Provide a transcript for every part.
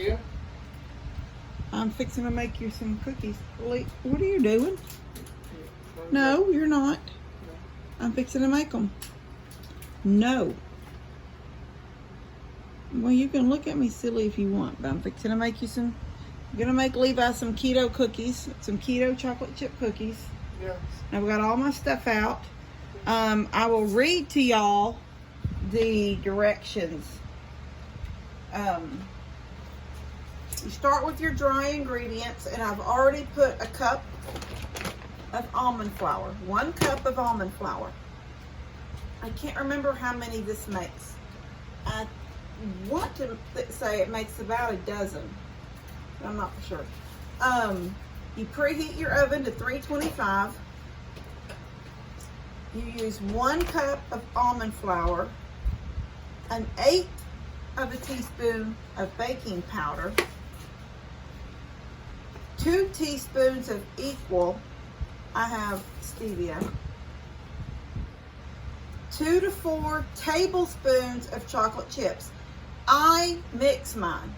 Yeah. I'm fixing to make you some cookies. What are you doing? No, you're not. I'm fixing to make them. No. Well, you can look at me silly if you want, but I'm fixing to make you some. I'm gonna make Levi some keto cookies, some keto chocolate chip cookies. Yeah. I've got all my stuff out. I will read to y'all the directions. You start with your dry ingredients, and I've already put a cup of almond flour. 1 cup of almond flour. I can't remember how many this makes. I want to say it makes about a dozen, but I'm not for sure. You preheat your oven to 325. You use 1 cup of almond flour, 1/8 of a teaspoon of baking powder, 2 teaspoons of equal, I have stevia, 2 to 4 tablespoons of chocolate chips. I mix mine.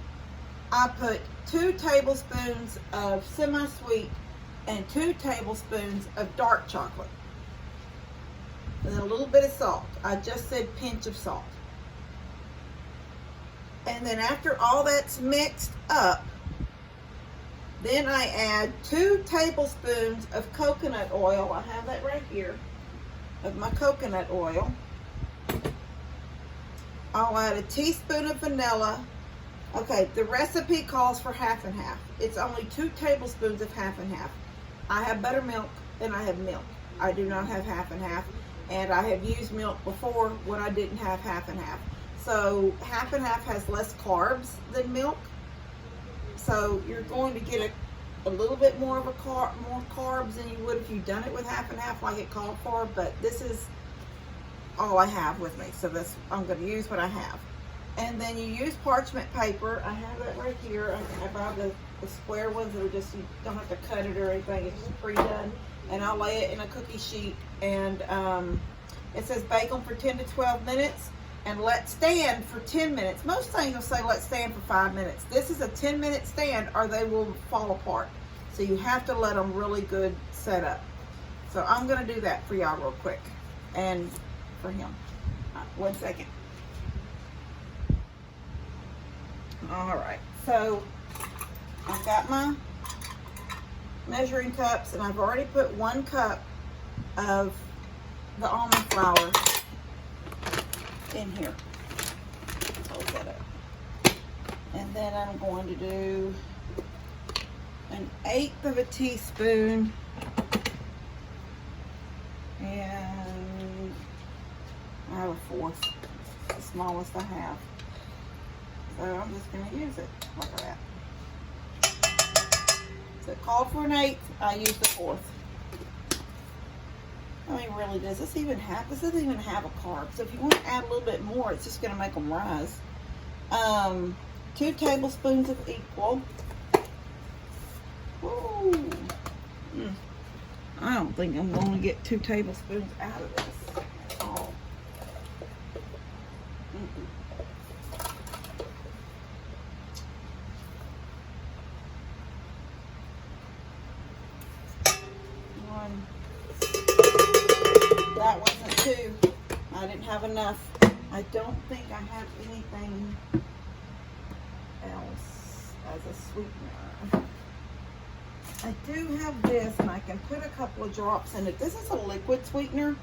I put 2 tablespoons of semi-sweet and 2 tablespoons of dark chocolate. And a little bit of salt. I just said pinch of salt. And then after all that's mixed up, then I add 2 tablespoons of coconut oil. I have that right here, of my coconut oil. I'll add a teaspoon of vanilla. Okay, the recipe calls for half and half. It's only 2 tablespoons of half and half. I have buttermilk and I have milk. I do not have half and half. And I have used milk before when I didn't have half and half. So half and half has less carbs than milk. So you're going to get a little bit more of more carbs than you would if you'd done it with half and half like it called for. But this is all I have with me. So I'm going to use what I have. And then you use parchment paper. I have that right here. I buy the square ones that are just, you don't have to cut it or anything. It's just pre-done. And I'll lay it in a cookie sheet. And it says bake them for 10 to 12 minutes. And let stand for 10 minutes. Most things will say let stand for 5 minutes. This is a 10-minute stand or they will fall apart. So you have to let them really good set up. So I'm going to do that for y'all real quick. And for him. 1 second. All right. So I've got my measuring cups and I've already put 1 cup of the almond flour in here. Hold that up. And then I'm going to do 1/8 of a teaspoon and I have a 1/4, the smallest I have. So I'm just going to use it. Look at that. So it called for 1/8, I used a 1/4. I mean, really, does this even have, this doesn't even have a carb. So if you want to add a little bit more, it's just going to make them rise. 2 tablespoons of equal. Ooh. I don't think I'm going to get 2 tablespoons out of this at all. That wasn't 2. I didn't have enough. I don't think I have anything else as a sweetener. I do have this, and I can put a couple of drops in it. This is a liquid sweetener.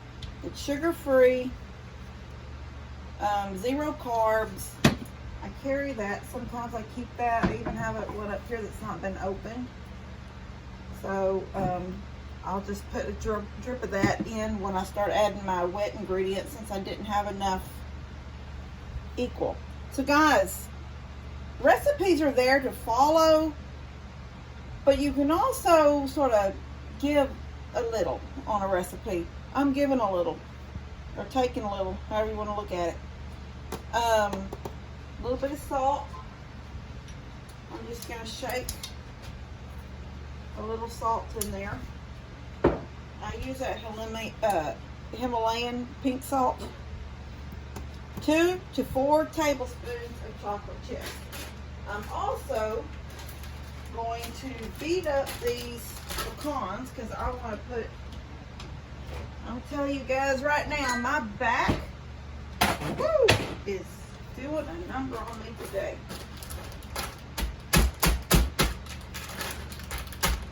It's sugar-free, 0 carbs. I carry that. Sometimes I keep that. I even have one up here that's not been opened. So, I'll just put a drip of that in when I start adding my wet ingredients since I didn't have enough equal. So guys, recipes are there to follow, but you can also sort of give a little on a recipe. I'm giving a little, or taking a little, however you want to look at it. A little bit of salt. I'm just going to shake a little salt in there. I use that Himalayan pink salt. 2 to 4 tablespoons of chocolate chips. I'm also going to beat up these pecans because I want to put, I'll tell you guys right now, my back is doing a number on me today.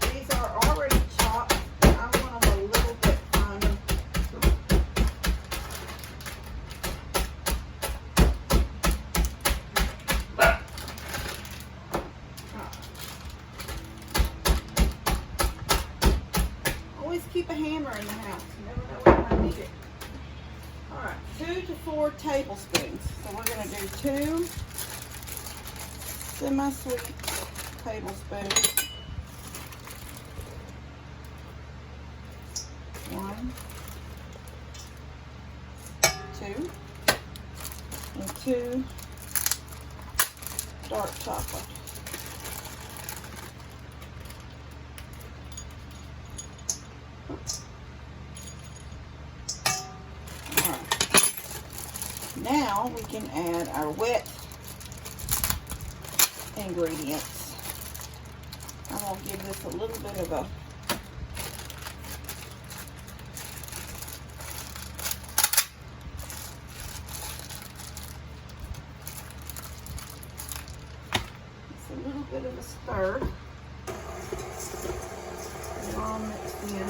These are already chopped. I want them a little bit finer. Always keep a hammer in the house. You never know when I need it. Alright, 2 to 4 tablespoons. So we're going to do 2 semi-sweet tablespoons. 1, 2, and 2 dark chocolate. Now we can add our wet ingredients. I'm going to give this a little bit of a stir. And all mixed in.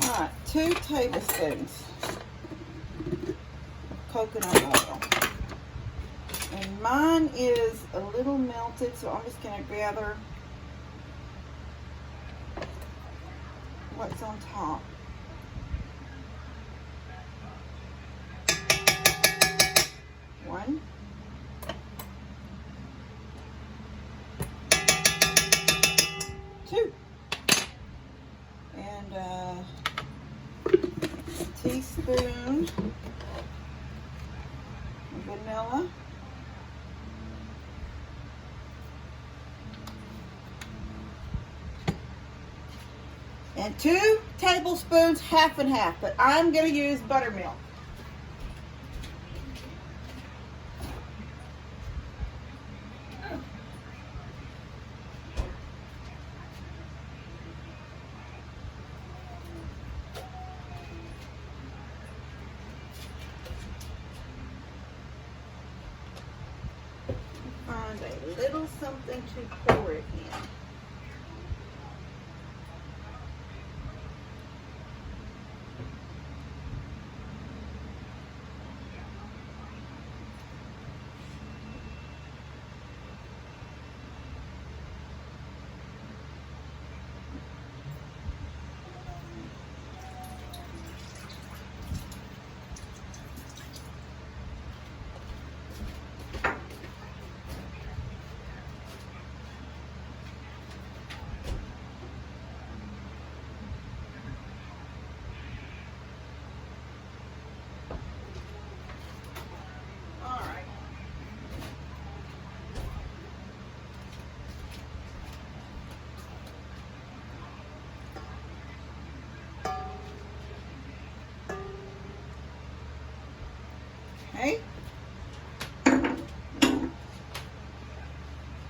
Alright, 2 tablespoons of coconut oil. And mine is a little melted, so I'm just going to gather what's on top. One. 2. And a teaspoon of vanilla. And 2 tablespoons, half and half, but I'm going to use buttermilk. Find a little something to pour it in. Okay,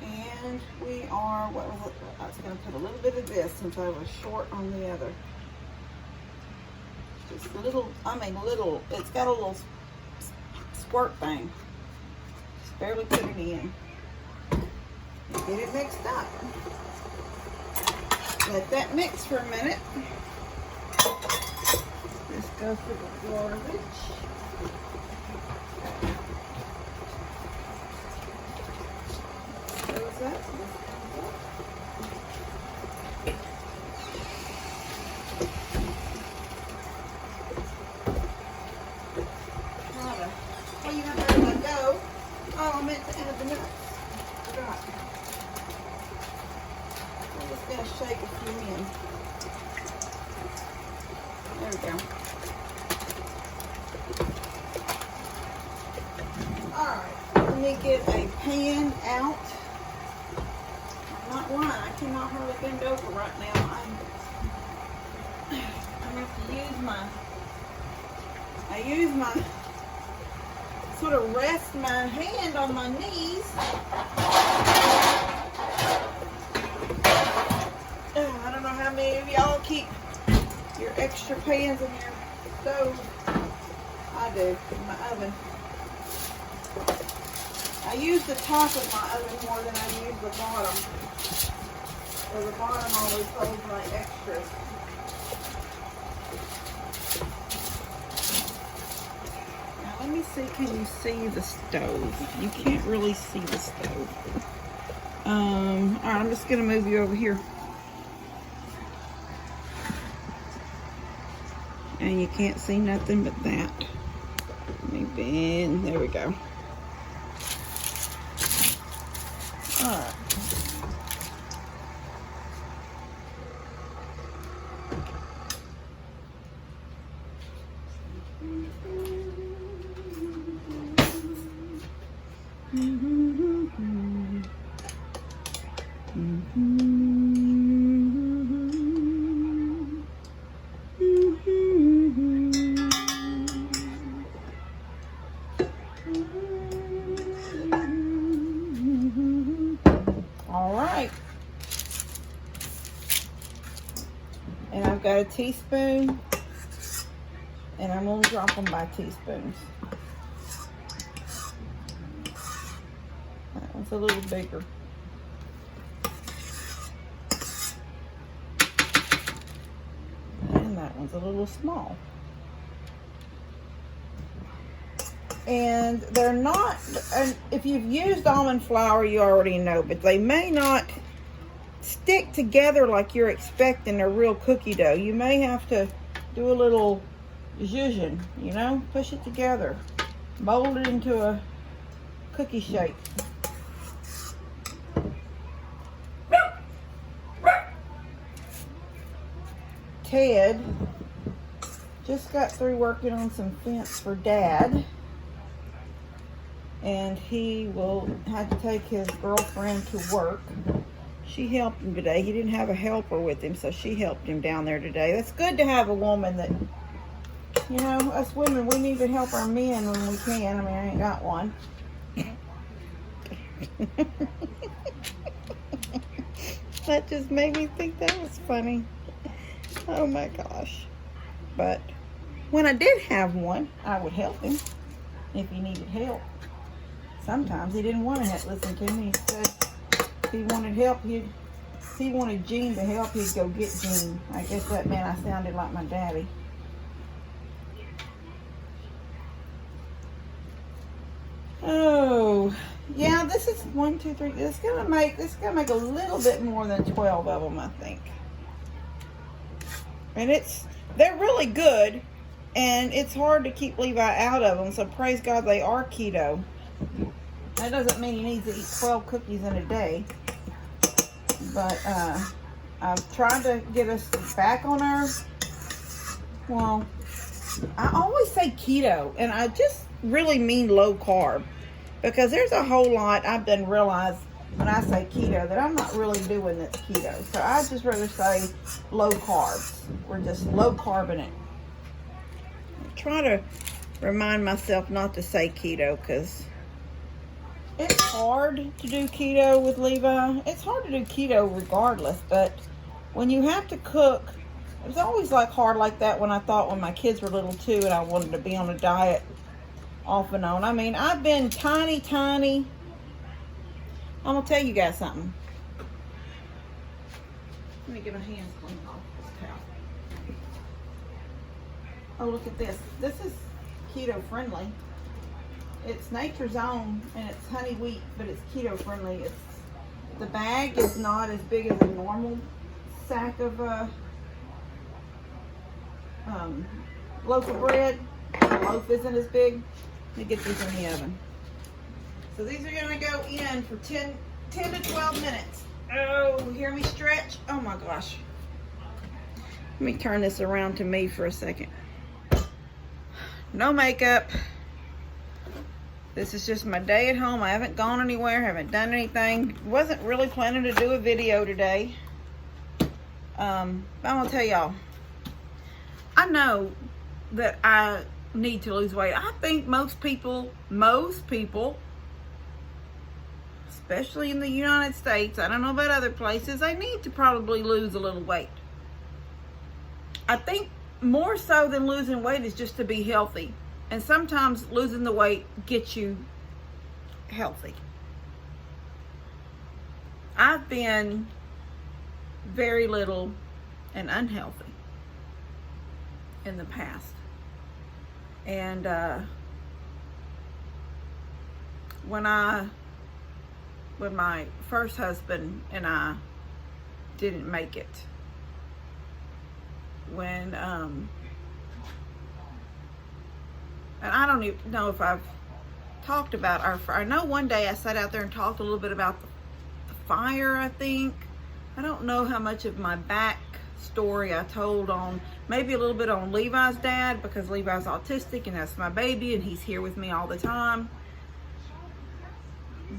and we are, what was it? I was going to put a little bit of this since I was short on the other. Just a little, little, it's got a little squirt thing. Just barely put it in. And get it mixed up. Let that mix for a minute. This goes for the garbage. Well, you have to let go. Oh, I meant to add the nuts. Forgot. I'm just going to shake a few in. There we go. Alright, let me get a pan out. I'm not lying, I cannot hardly bend over right now. have to use my, sort of rest my hand on my knees. Oh, I don't know how many of y'all keep your extra pans in your stove. I do, in my oven. I use the top of my oven more than I use the bottom. So the bottom always holds my extras. Now let me see, can you see the stove? You can't really see the stove. Alright, I'm just gonna move you over here. And you can't see nothing but that. Let me bend, there we go. Alright. And I've got a teaspoon, and I'm going to drop them by teaspoons. That one's a little bigger. And that one's a little small. And they're not, and if you've used almond flour, you already know, but they may not stick together like you're expecting a real cookie dough. You may have to do a little zhuzhin, you know, push it together, mold it into a cookie shape. Ted just got through working on some fence for Dad, and he will have to take his girlfriend to work. She helped him today. He didn't have a helper with him, so she helped him down there today. That's good to have a woman that, you know, us women, we need to help our men when we can. I mean, I ain't got one. That just made me think that was funny. Oh my gosh. But when I did have one, I would help him if he needed help. Sometimes he didn't want to listen to me. He said if he wanted help, if he wanted Jean to help, he'd go get Jean. I guess that meant I sounded like my daddy. Oh, yeah, this is 1, 2, 3. This is gonna make a little bit more than 12 of them, I think. And they're really good, and it's hard to keep Levi out of them. So praise God they are keto. That doesn't mean he needs to eat 12 cookies in a day. But I've tried to get us back on our, well, I always say keto, and I just really mean low carb. Because there's a whole lot I've done realize when I say keto that I'm not really doing this keto. So I just rather say low carbs. We're just low carbing it. I try to remind myself not to say keto because it's hard to do keto with Levi. It's hard to do keto regardless, but when you have to cook, it was always like hard like that when I thought when my kids were little too and I wanted to be on a diet off and on. I mean, I've been tiny. I'm gonna tell you guys something. Let me get my hands clean off this towel. Oh, look at this. This is keto friendly. It's Nature's Own and it's honey wheat, but it's keto friendly. The bag is not as big as a normal sack of loaf of bread. The loaf isn't as big. Let me get these in the oven. So these are going to go in for 10 to 12 minutes. Oh, hear me stretch? Oh my gosh. Let me turn this around to me for a second. No makeup. This is just my day at home. I haven't gone anywhere, haven't done anything. Wasn't really planning to do a video today. I'm going to tell y'all. I know that I need to lose weight. I think most people, especially in the United States, I don't know about other places, they need to probably lose a little weight. I think more so than losing weight is just to be healthy. And sometimes losing the weight gets you healthy. I've been very little and unhealthy in the past. And when my first husband and I didn't make it, when and I don't even know if I've talked about I know one day I sat out there and talked a little bit about the fire, I think. I don't know how much of my back story I told on, maybe a little bit on Levi's dad, because Levi's autistic and that's my baby and he's here with me all the time.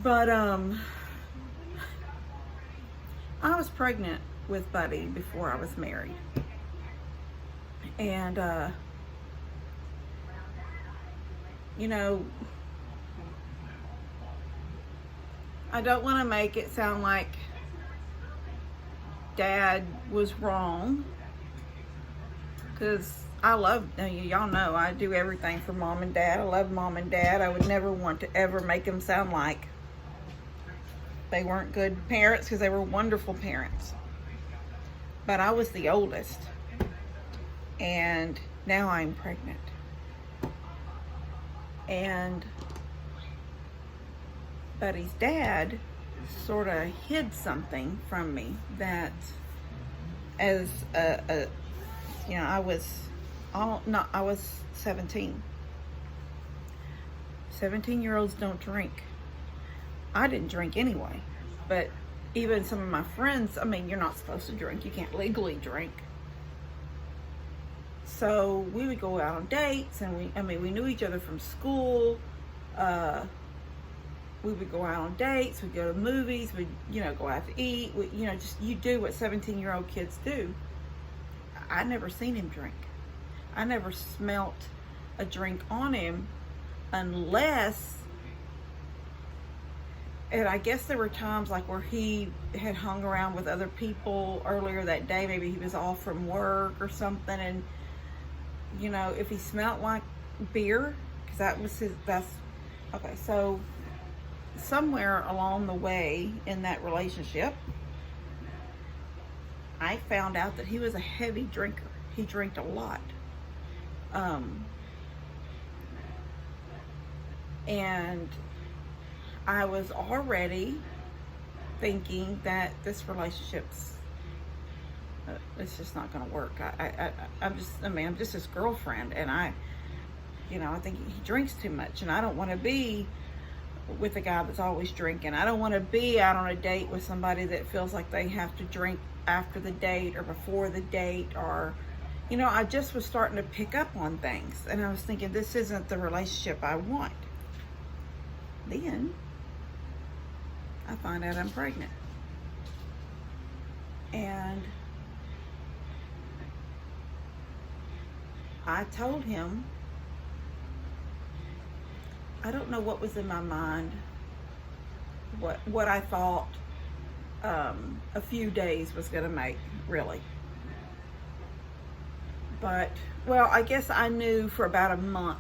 But I was pregnant with Buddy before I was married. And you know, I don't want to make it sound like Dad was wrong, because I love, y'all know I do everything for Mom and Dad. I love Mom and Dad. I would never want to ever make them sound like they weren't good parents, because they were wonderful parents. But I was the oldest, and now I'm pregnant. And Buddy's dad sort of hid something from me that, as you know, I was 17. 17-year-olds don't drink. I didn't drink anyway, but even some of my friends, I mean, you're not supposed to drink. You can't legally drink. So we would go out on dates, and we knew each other from school. We would go out on dates, we'd go to movies, we'd, go out to eat. You do what 17-year-old kids do. I never seen him drink. I never smelt a drink on him, unless, and I guess there were times like where he had hung around with other people earlier that day. Maybe he was off from work or something, and if he smelled like beer, because that's okay. So somewhere along the way in that relationship, I found out that he was a heavy drinker. He drank a lot. And I was already thinking that this relationship's it's just not going to work. I'm just his girlfriend, and I think he drinks too much, and I don't want to be with a guy that's always drinking. I don't want to be out on a date with somebody that feels like they have to drink after the date or before the date, or I just was starting to pick up on things, and I was thinking, this isn't the relationship I want. Then I find out I'm pregnant, and I told him, I don't know what was in my mind, what I thought a few days was going to make, really. But, well, I guess I knew for about a month.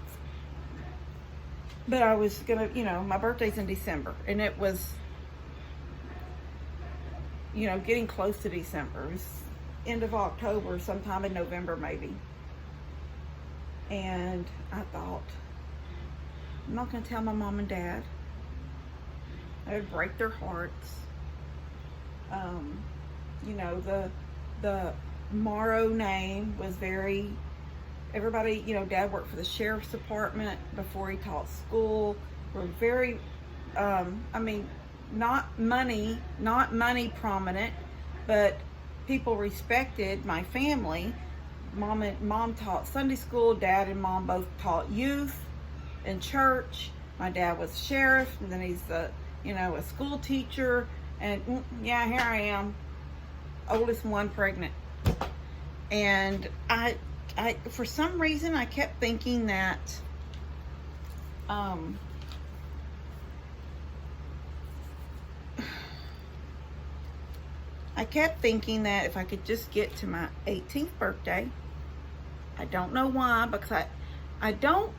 But I was going to, my birthday's in December, and it was, getting close to December. It was end of October, sometime in November maybe. And I thought, I'm not going to tell my mom and dad. I would break their hearts. The Morrow name was very, everybody, Dad worked for the sheriff's department before he taught school. We're very, not money prominent, but people respected my family. Mom taught Sunday school. Dad and Mom both taught youth in church. My dad was sheriff, and then he's a school teacher. And yeah, here I am, oldest one, pregnant. And I for some reason, I kept thinking that, if I could just get to my 18th birthday, I don't know why, because I don't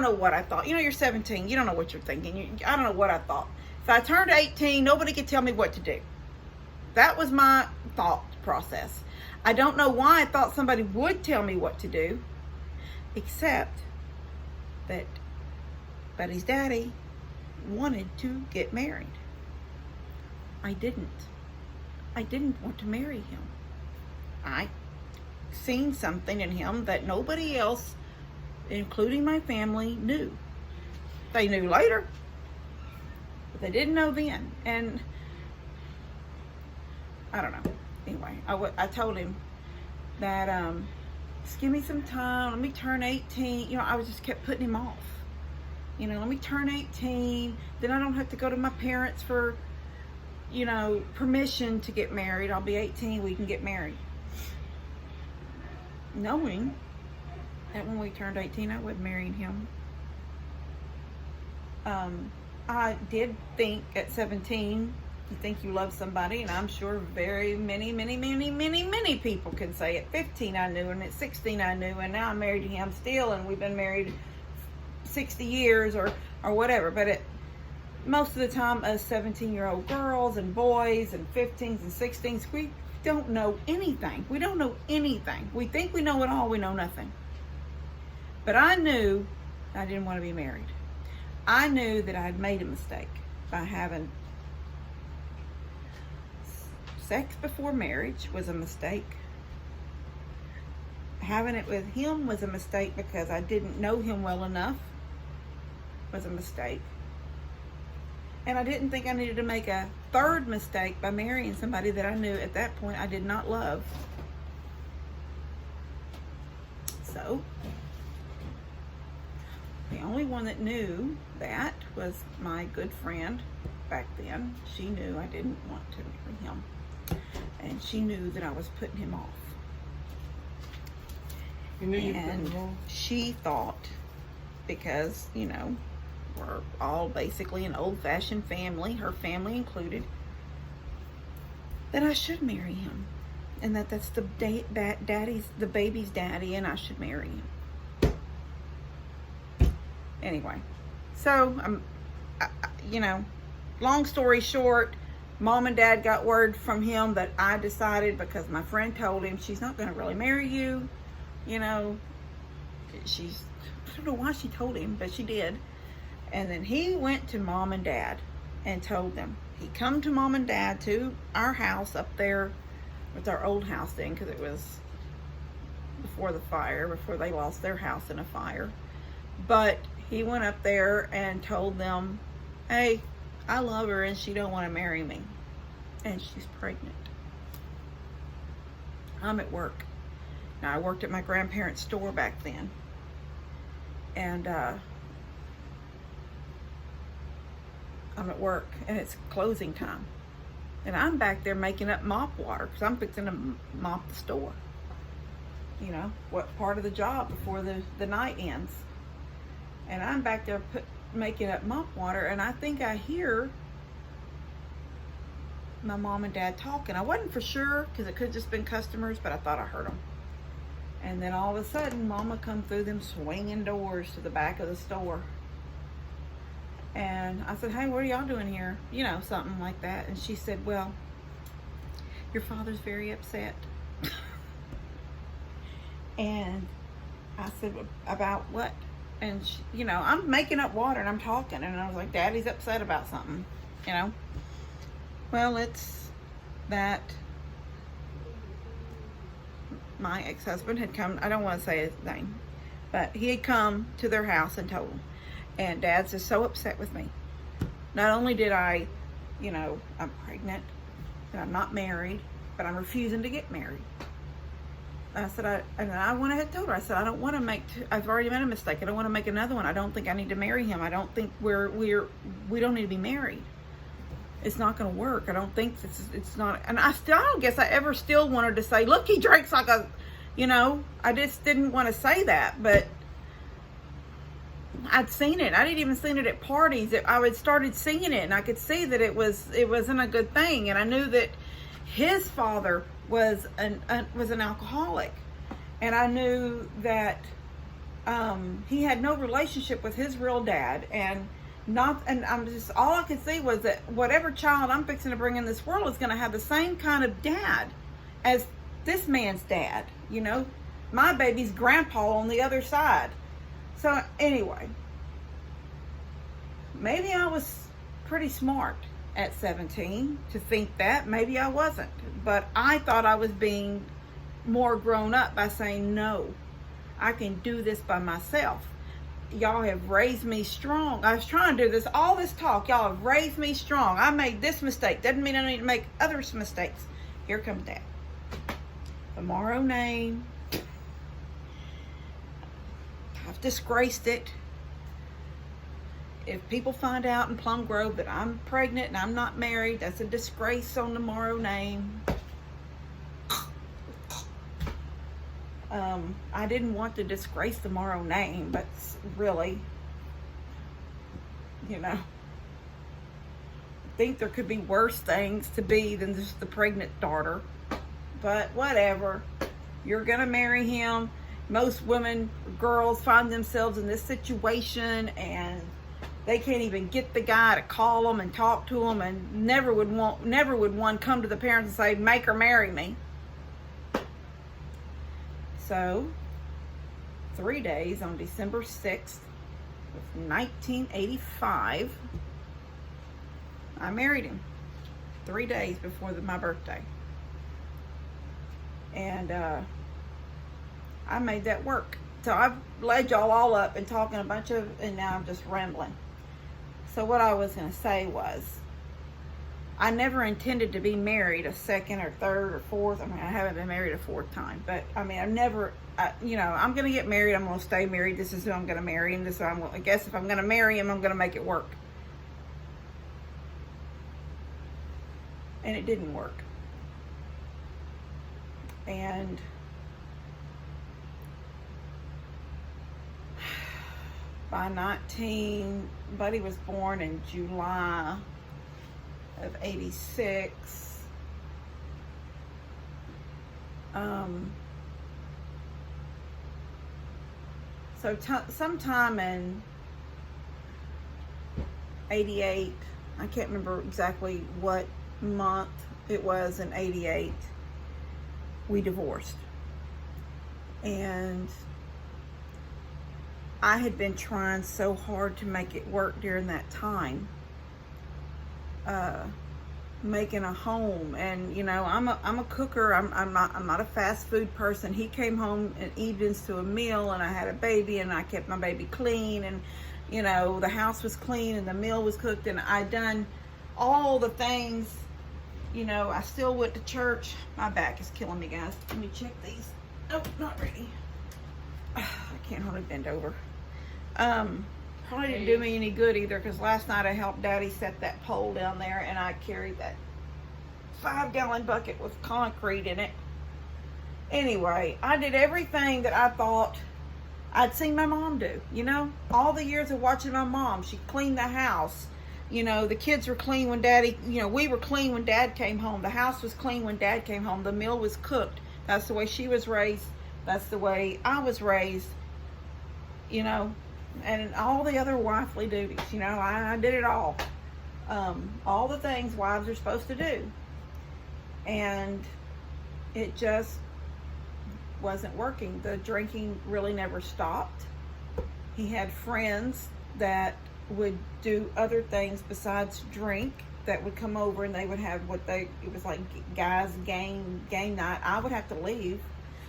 know what I thought. You know, you're 17, you don't know what you're thinking. I don't know what I thought. If I turned 18, nobody could tell me what to do. That was my thought process. I don't know why I thought somebody would tell me what to do, except that Buddy's daddy wanted to get married. I didn't want to marry him. I seen something in him that nobody else, including my family, knew. They knew later, but they didn't know then. And I don't know. Anyway, I told him that, just give me some time. Let me turn 18. You know, I just kept putting him off. You know, let me turn 18. Then I don't have to go to my parents for, you know, permission to get married. I'll be 18. We can get married. Knowing that when we turned 18, I would marry him. I did think at 17, you think you love somebody, and I'm sure very many people can say at 15 I knew, and at 16 I knew, and now I'm married to him still, and we've been married 60 years or whatever. But most of the time, as 17-year-old girls and boys and 15s and 16s, we don't know anything. We don't know anything. We think we know it all. We know nothing. But I knew I didn't want to be married. I knew that I had made a mistake by having sex before marriage was a mistake. Having it with him was a mistake because I didn't know him well enough. Was a mistake. And I didn't think I needed to make a third mistake by marrying somebody that I knew at that point I did not love. So, the only one that knew that was my good friend back then. She knew I didn't want to marry him. And she knew that I was putting him off. And she thought, because, you know, we're all basically an old-fashioned family, her family included, that I should marry him. And that's the baby's daddy, and I should marry him. Anyway, so, you know, long story short, Mom and Dad got word from him that I decided, because my friend told him she's not going to really marry you. You know, I don't know why she told him, but she did. And then he went to Mom and Dad and told them. He come to Mom and Dad to our house up there. It's our old house then, because it was before the fire, before they lost their house in a fire. But he went up there and told them, hey, I love her and she don't want to marry me. And she's pregnant. I'm at work. Now, I worked at my grandparents' store back then. And I'm at work and it's closing time. And I'm back there making up mop water because I'm fixing to mop the store. You know, what part of the job before the night ends. And I'm back there making up mop water, and I think I hear my Mom and Dad talking. I wasn't for sure because it could have just been customers, but I thought I heard them. And then all of a sudden, Mama come through them swinging doors to the back of the store. And I said, hey, what are y'all doing here? You know, something like that. And she said, well, your father's very upset. And I said, about what? And she, you know, I'm making up water and I'm talking. And I was like, Daddy's upset about something, you know. Well, it's that my ex-husband had come. I don't want to say his name. But he had come to their house and told them. And Dad's just so upset with me. Not only did I, you know, I'm pregnant, and I'm not married, but I'm refusing to get married. I said, I went ahead and told her, I said, I don't want to I've already made a mistake. I don't want to make another one. I don't think I need to marry him. I don't think we don't need to be married. it's not going to work. I don't think it's not. And I don't guess I ever still wanted to say, look, he drinks like a, I just didn't want to say that, but I'd seen it. I didn't even seen it at parties. I had started seeing it, and I could see that it wasn't a good thing. And I knew that his father was an alcoholic, and I knew that he had no relationship with his real dad, and I'm just, all I could see was that whatever child I'm fixing to bring in this world is going to have the same kind of dad as this man's dad. My baby's grandpa on the other side. So anyway, maybe I was pretty smart at 17 to think that. Maybe I wasn't. But I thought I was being more grown up by saying, no, I can do this by myself. Y'all have raised me strong. I was trying to do this, all this talk. Y'all have raised me strong. I made this mistake. Doesn't mean I need to make other mistakes. Here comes that. The Morrow name. I've disgraced it. If people find out in Plum Grove that I'm pregnant and I'm not married, that's a disgrace on the Morrow name. I didn't want to disgrace the Morrow name, but really, I think there could be worse things to be than just the pregnant daughter. But whatever. You're going to marry him. Most women, girls, find themselves in this situation, and they can't even get the guy to call them and talk to them, and never would one come to the parents and say, make her marry me. So 3 days on December 6th of 1985, I married him 3 days before my birthday. And I made that work. So I've led y'all all up and talking and now I'm just rambling. So what I was going to say was, I never intended to be married a second or third or fourth. I haven't been married a fourth time, but I've never, I'm going to get married. I'm going to stay married. This is who I'm going to marry, and I guess if I'm going to marry him, I'm going to make it work. And it didn't work. And by Buddy was born in July of 86. So sometime in 88, I can't remember exactly what month it was in 88, we divorced. And I had been trying so hard to make it work during that time, making a home. And I'm a cooker. I'm not a fast food person. He came home in evenings to a meal, and I had a baby, and I kept my baby clean, and the house was clean, and the meal was cooked, and I done all the things. I still went to church. My back is killing me, guys. Let me check these. Oh, not ready. I can't hardly bend over. Probably didn't do me any good either, because last night I helped Daddy set that pole down there, and I carried that 5-gallon bucket with concrete in it. Anyway, I did everything that I thought I'd seen my mom do. All the years of watching my mom. She cleaned the house. The kids were clean when Daddy, we were clean when Dad came home. The house was clean when Dad came home. The meal was cooked. That's the way she was raised. That's the way I was raised. And all the other wifely duties, I did it all. All the things wives are supposed to do. And it just wasn't working. The drinking really never stopped. He had friends that would do other things besides drink, that would come over, and they would have it was like guys game night. I would have to leave,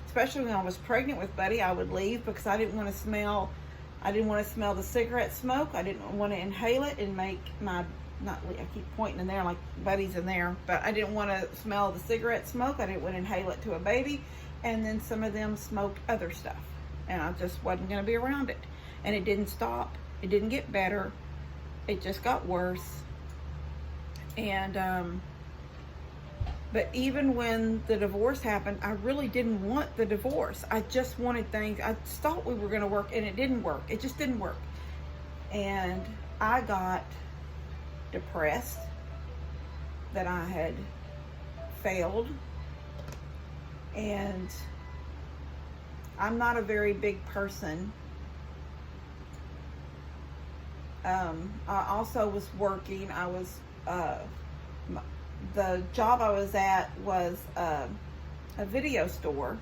especially when I was pregnant with Buddy. I would leave because I didn't want to smell the cigarette smoke. I didn't want to inhale it and make I keep pointing in there like Buddy's in there, but I didn't want to smell the cigarette smoke. I didn't want to inhale it to a baby. And then some of them smoked other stuff, and I just wasn't going to be around it. And it didn't stop. It didn't get better. It just got worse. And but even when the divorce happened, I really didn't want the divorce. I just wanted things. I thought we were going to work, and it didn't work. It just didn't work. And I got depressed that I had failed. And I'm not a very big person. I also was working. I was the job I was at was a video store.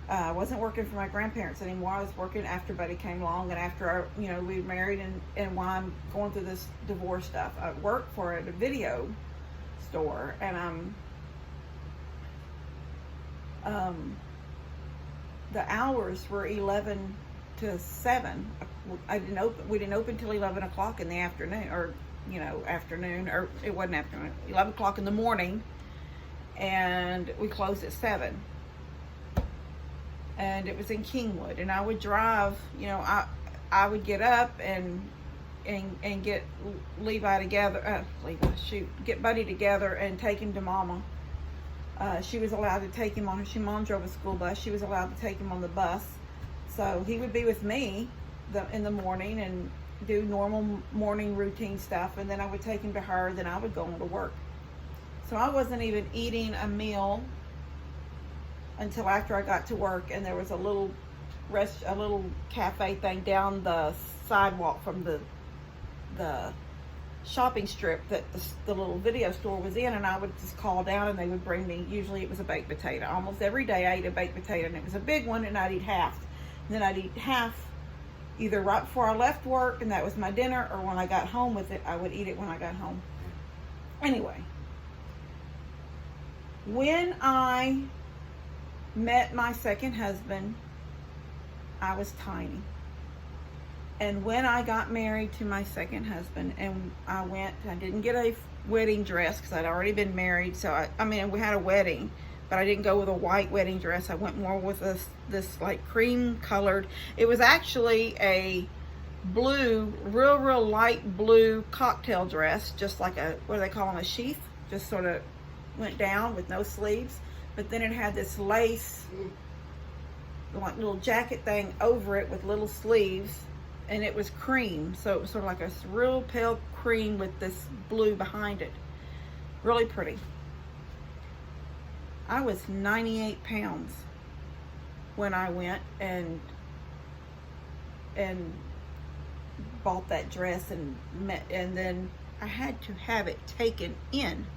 I wasn't working for my grandparents anymore. I was working after Buddy came along, and after we married, and while I'm going through this divorce stuff, I worked for a video store, and the hours were 11 to 7. We didn't open till 11 o'clock in the afternoon, or afternoon, or it wasn't afternoon, 11 o'clock in the morning, and we closed at 7. And it was in Kingwood, and I would drive, I would get up and get Levi together, get Buddy together and take him to Mama. She was allowed to take him on, Mom drove a school bus, she was allowed to take him on the bus. So he would be with me in the morning and do normal morning routine stuff, and then I would take him to her, then I would go on to work. So I wasn't even eating a meal until after I got to work, and there was a little cafe thing down the sidewalk from the shopping strip that the little video store was in, and I would just call down and they would bring me, usually it was a baked potato. Almost every day I ate a baked potato, and it was a big one, and I'd eat half. And then I'd eat half either right before I left work, and that was my dinner, or when I got home with it, I would eat it when I got home. Anyway, when I met my second husband, I was tiny. And when I got married to my second husband, and I didn't get a wedding dress because I'd already been married. So we had a wedding, but I didn't go with a white wedding dress. I went more with this like cream colored. It was actually a blue, real light blue cocktail dress, just like what do they call them, a sheath, just sort of went down with no sleeves. But then it had this lace, like little jacket thing over it with little sleeves, and it was cream. So it was sort of like a real pale cream with this blue behind it. Really pretty. I was 98 pounds when I went and bought that dress and then I had to have it taken in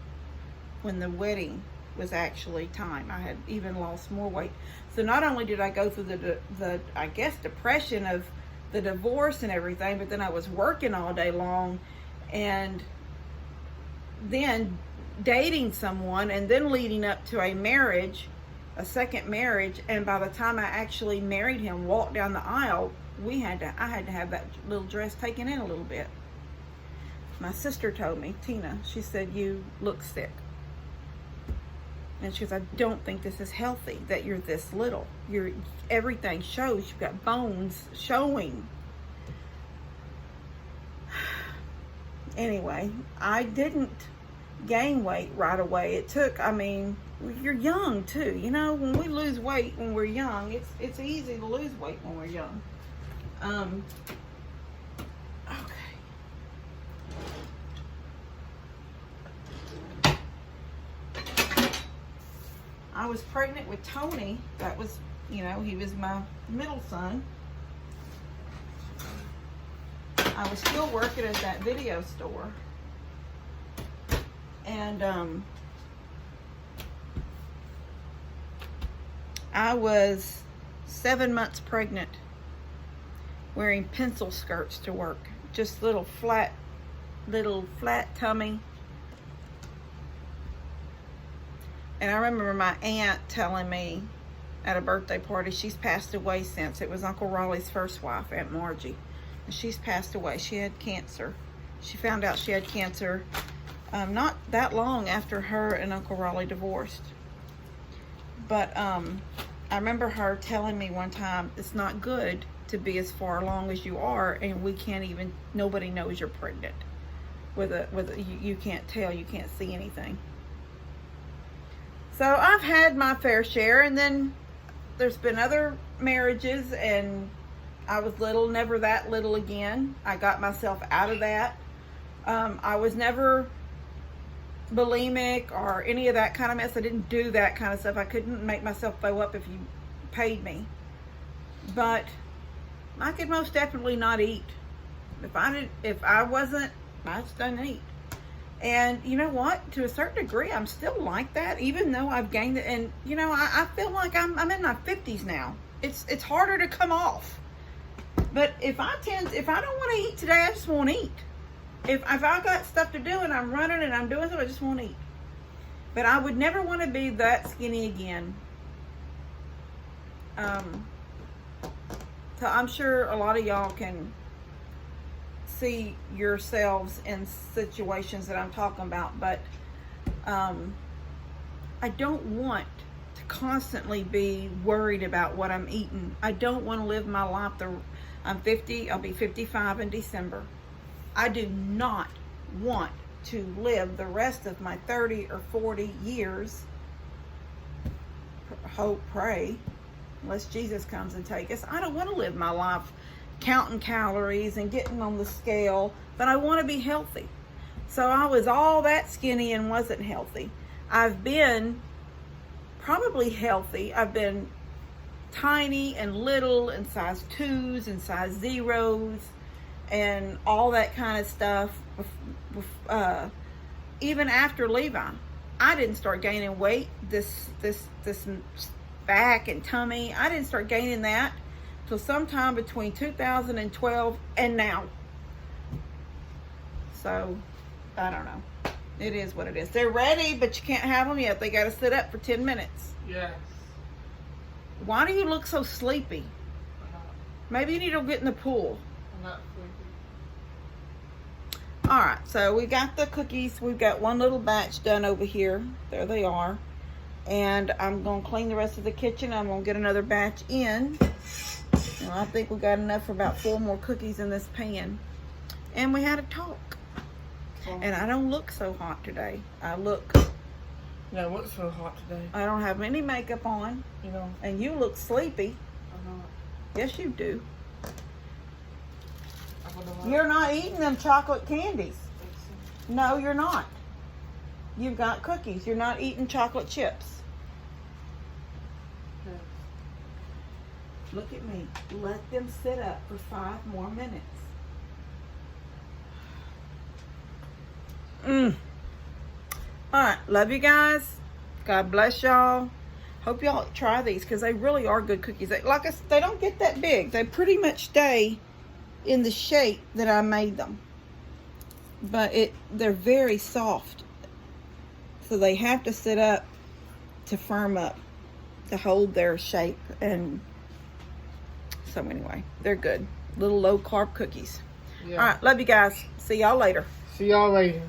when the wedding was actually time. I had even lost more weight. So not only did I go through the I guess depression of the divorce and everything, but then I was working all day long, and then dating someone, and then leading up to a marriage, a second marriage, and by the time I actually married him, walked down the aisle, I had to have that little dress taken in a little bit. My sister told me, Tina, she said, "You look sick." And she goes, "I don't think this is healthy, that you're this little. Everything shows. You've got bones showing." Anyway, I didn't gain weight right away. It took, you're young too. When we lose weight when we're young, it's easy to lose weight when we're young. I was pregnant with Tony. That was, he was my middle son. I was still working at that video store. And I was 7 months pregnant, wearing pencil skirts to work. Just little flat tummy. And I remember my aunt telling me at a birthday party, she's passed away since. It was Uncle Raleigh's first wife, Aunt Margie. And she's passed away. She had cancer. She found out she had cancer not that long after her and Uncle Raleigh divorced. But I remember her telling me one time, it's not good to be as far along as you are, and nobody knows you're pregnant. you can't tell, you can't see anything. So I've had my fair share, and then there's been other marriages, and I was little, never that little again. I got myself out of that. I was never bulimic or any of that kind of mess. I didn't do that kind of stuff. I couldn't make myself throw up if you paid me. But I could most definitely not eat. If I wasn't, I just didn't eat. And you know what? To a certain degree, I'm still like that, even though I've gained it. And you know, I feel like I'm in my 50s now. It's harder to come off. But if I don't want to eat today, I just won't eat. If I got stuff to do and I'm running and I'm doing something, I just won't eat. But I would never want to be that skinny again. So I'm sure a lot of y'all can see yourselves in situations that I'm talking about, but I don't want to constantly be worried about what I'm eating. I don't want to live my life. I'm 50, I'll be 55 in December. I do not want to live the rest of my 30 or 40 years, hope, pray, unless Jesus comes and take us. I don't want to live my life counting calories and getting on the scale, but I want to be healthy. So I was all that skinny and wasn't healthy. I've been probably healthy. I've been tiny and little and size 2s and size 0s and all that kind of stuff. Even after Levi, I didn't start gaining weight. This back and tummy, I didn't start gaining that till sometime between 2012 and now. So I don't know. It is what it is. They're ready, but you can't have them yet. They got to sit up for 10 minutes. Yes. Why do you look so sleepy? Maybe you need to get in the pool. I'm not sleepy. All right, so we got the cookies. We've got one little batch done over here. There they are. And I'm going to clean the rest of the kitchen. I'm going to get another batch in. And I think we got enough for about 4 more cookies in this pan. And we had a talk. And I don't look so hot today. I look... No, what's so hot today? I don't have any makeup on. You know. And you look sleepy. I'm not. Yes, you do. You're not eating them chocolate candies. No, you're not. You've got cookies. You're not eating chocolate chips. Yes. Look at me. Let them sit up for 5 more minutes. All right. Love you guys. God bless y'all. Hope y'all try these because they really are good cookies. Like I said, they don't get that big. They pretty much stay in the shape that I made them. But they're very soft. So they have to sit up to firm up, to hold their shape. And so anyway, they're good. Little low carb cookies. Yeah. All right. Love you guys. See y'all later. See y'all later.